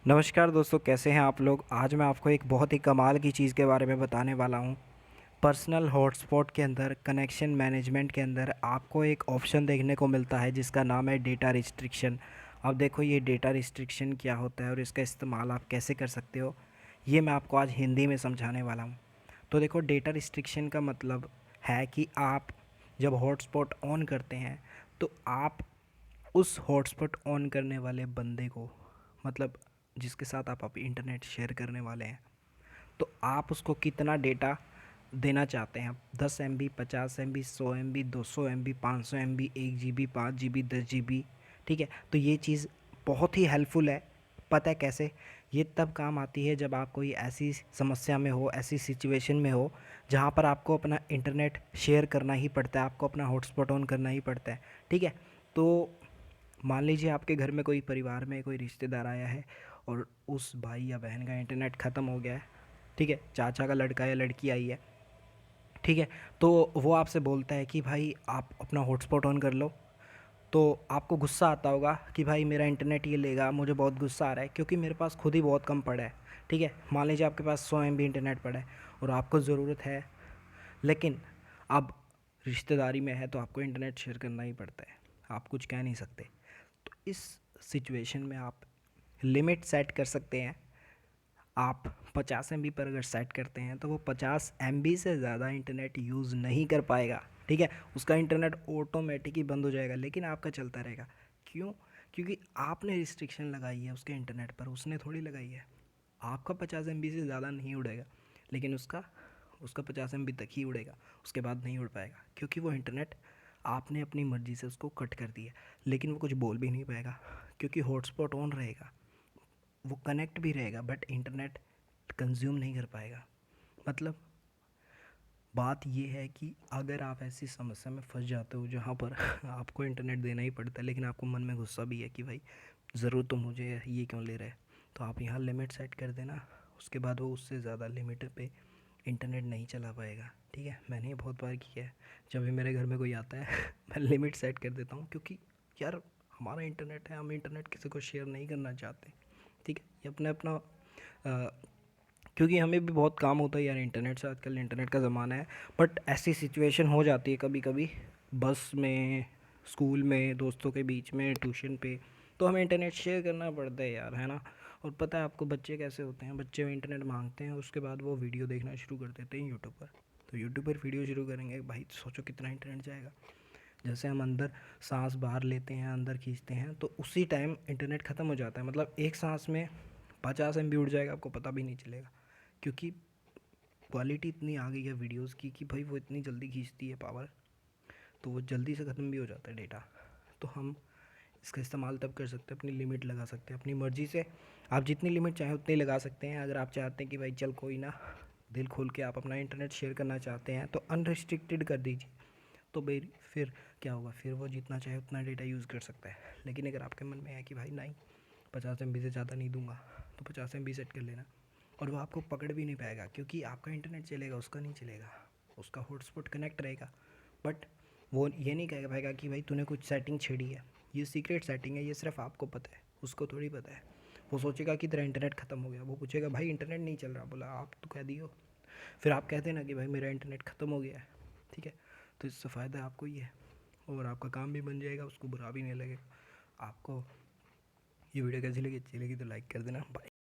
नमस्कार दोस्तों, कैसे हैं आप लोग। आज मैं आपको एक बहुत ही कमाल की चीज़ के बारे में बताने वाला हूँ। पर्सनल हॉटस्पॉट के अंदर कनेक्शन मैनेजमेंट के अंदर आपको एक ऑप्शन देखने को मिलता है जिसका नाम है डेटा रिस्ट्रिक्शन। अब देखो ये डेटा रिस्ट्रिक्शन क्या होता है और इसका इस्तेमाल आप कैसे कर सकते हो, ये मैं आपको आज हिंदी में समझाने वाला हूँ। तो देखो, डेटा रिस्ट्रिक्शन का मतलब है कि आप जब हॉटस्पॉट ऑन करते हैं तो आप उस हॉटस्पॉट ऑन करने वाले बंदे को, मतलब जिसके साथ आप इंटरनेट शेयर करने वाले हैं, तो आप उसको कितना डेटा देना चाहते हैं। 10 MB, 50 MB, 100 MB, 200 MB, 500 MB, 1 GB, 5 GB, 10 GB। ठीक है, तो ये चीज़ बहुत ही हेल्पफुल है। पता है कैसे? ये तब काम आती है जब आप कोई ऐसी समस्या में हो, ऐसी सिचुएशन में हो जहाँ पर आपको अपना इंटरनेट शेयर करना ही पड़ता है, आपको अपना हॉटस्पॉट ऑन करना ही पड़ता है। ठीक है, तो मान लीजिए आपके घर में कोई, परिवार में कोई रिश्तेदार आया है और उस भाई या बहन का इंटरनेट ख़त्म हो गया है। ठीक है, चाचा का लड़का या लड़की आई है। ठीक है, तो वो आपसे बोलता है कि भाई आप अपना हॉटस्पॉट ऑन कर लो। तो आपको गुस्सा आता होगा कि भाई मेरा इंटरनेट ये लेगा, मुझे बहुत गुस्सा आ रहा है क्योंकि मेरे पास खुद ही बहुत कम पड़ा है। ठीक है, मान लीजिए आपके पास 100 MB इंटरनेट पड़ा है और आपको ज़रूरत है, लेकिन अब रिश्तेदारी में है तो आपको इंटरनेट शेयर करना ही पड़ता है, आप कुछ कह नहीं सकते। तो इस सिचुएशन में आप लिमिट सेट कर सकते हैं। आप 50 MB पर अगर सेट करते हैं तो वो 50 MB से ज़्यादा इंटरनेट यूज़ नहीं कर पाएगा। ठीक है, उसका इंटरनेट ऑटोमेटिक ही बंद हो जाएगा, लेकिन आपका चलता रहेगा। क्यों? क्योंकि आपने रिस्ट्रिक्शन लगाई है उसके इंटरनेट पर, उसने थोड़ी लगाई है। आपका 50 MB से ज़्यादा नहीं उड़ेगा, लेकिन उसका उसका 50 MB तक ही उड़ेगा, उसके बाद नहीं उड़ पाएगा क्योंकि वो इंटरनेट आपने अपनी मर्ज़ी से उसको कट कर दिया। लेकिन वो कुछ बोल भी नहीं पाएगा क्योंकि हॉटस्पॉट ऑन रहेगा, वो कनेक्ट भी रहेगा बट इंटरनेट कंज्यूम नहीं कर पाएगा। मतलब बात ये है कि अगर आप ऐसी समस्या में फंस जाते हो जहाँ पर आपको इंटरनेट देना ही पड़ता है, लेकिन आपको मन में गुस्सा भी है कि भाई ज़रूर तो मुझे है, ये क्यों ले रहा है, तो आप यहाँ लिमिट सेट कर देना। उसके बाद वो उससे ज़्यादा लिमिट पे इंटरनेट नहीं चला पाएगा। ठीक है, मैंने ये बहुत बार किया है। जब भी मेरे घर में कोई आता है मैं लिमिट सेट कर देता हूँ, क्योंकि यार हमारा इंटरनेट है, हम इंटरनेट किसी को शेयर नहीं करना चाहते। ठीक है, ये अपना अपना क्योंकि हमें भी बहुत काम होता है यार इंटरनेट से, आजकल इंटरनेट का ज़माना है। बट ऐसी सिचुएशन हो जाती है कभी कभी, बस में, स्कूल में, दोस्तों के बीच में, ट्यूशन पे, तो हमें इंटरनेट शेयर करना पड़ता है यार, है ना। और पता है आपको बच्चे कैसे होते हैं, बच्चे इंटरनेट मांगते हैं, उसके बाद वो वीडियो देखना शुरू कर देते हैं यूट्यूब पर। तो यूट्यूब पर वीडियो शुरू करेंगे, भाई सोचो कितना इंटरनेट जाएगा। जैसे हम अंदर सांस बाहर लेते हैं, अंदर खींचते हैं, तो उसी टाइम इंटरनेट ख़त्म हो जाता है। मतलब एक सांस में 50 MB उड़ जाएगा, आपको पता भी नहीं चलेगा, क्योंकि क्वालिटी इतनी आ गई है वीडियोस की कि भाई वो इतनी जल्दी खींचती है पावर, तो वो जल्दी से ख़त्म भी हो जाता है डेटा। तो हम इसका इस्तेमाल तब कर सकते हैं, अपनी लिमिट लगा सकते हैं अपनी मर्ज़ी से। आप जितनी लिमिट चाहें उतनी लगा सकते हैं। अगर आप चाहते हैं कि भाई चल कोई ना, दिल खोल के आप अपना इंटरनेट शेयर करना चाहते हैं, तो अनरिस्ट्रिक्टेड कर दीजिए। तो भाई फिर क्या होगा, फिर वो जितना चाहे उतना डेटा यूज़ कर सकता है। लेकिन अगर आपके मन में है कि भाई नहीं, 50 MB से ज़्यादा नहीं दूंगा, तो 50 MB सेट कर लेना। और वो आपको पकड़ भी नहीं पाएगा क्योंकि आपका इंटरनेट चलेगा, उसका नहीं चलेगा, उसका हॉटस्पॉट कनेक्ट रहेगा। बट वो ये नहीं कह पाएगा कि भाई तूने कुछ सेटिंग छेड़ी है, ये सीक्रेट सेटिंग है, ये सिर्फ आपको पता है, उसको थोड़ी पता है। वो सोचेगा कि तेरा इंटरनेट ख़त्म हो गया, वो पूछेगा भाई इंटरनेट नहीं चल रहा, बोला आप तो कह दियो। फिर आप कहते ना कि भाई मेरा इंटरनेट ख़त्म हो गया है। ठीक है, तो इससे फ़ायदा आपको ही है और आपका काम भी बन जाएगा, उसको बुरा भी नहीं लगेगा। आपको ये वीडियो कैसी लगी, अच्छी लगी तो लाइक कर देना। बाय।